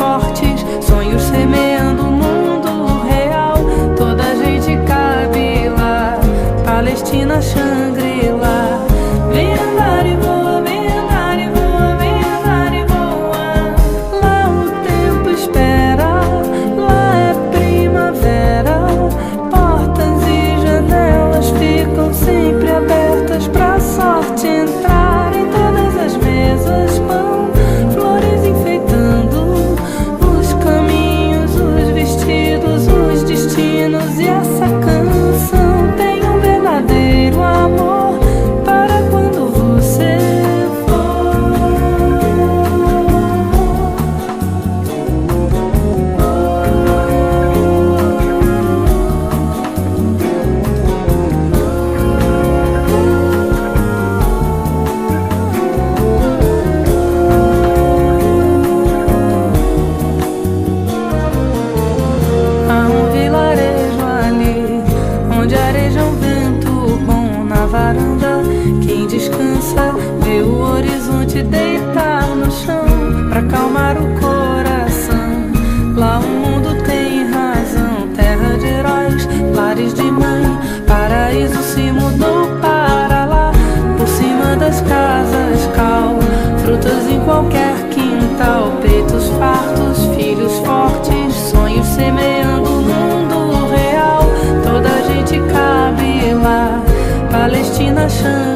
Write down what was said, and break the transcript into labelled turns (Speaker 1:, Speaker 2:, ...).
Speaker 1: fortes, sonhos semeando o mundo real. Toda a gente cabe lá, Palestina, Xangri-Lá. Vem andar e voa, vem andar e voa, vem andar e voa. Lá o tempo espera, lá é primavera. Portas e janelas ficam sempre abertas pra sorte entrar. Em todas as mesas pão, flores enfeitando os caminhos, os vestidos, os destinos. E essa canção tem um verdadeiro amor para quando você há um vilarejo ali, onde areja um vento bom na varanda. Quem descansa vê o horizonte deitar no chão pra acalmar o coração. Lá o mundo tem razão, terra de heróis, lares de mãe. Paraíso se mudou para lá, por cima das casas cal, frutas em qualquer quintal, peitos fartos, filhos fortes, sonhos semeando o mundo real. Toda a gente cabe lá, Palestina, Xangri-Lá.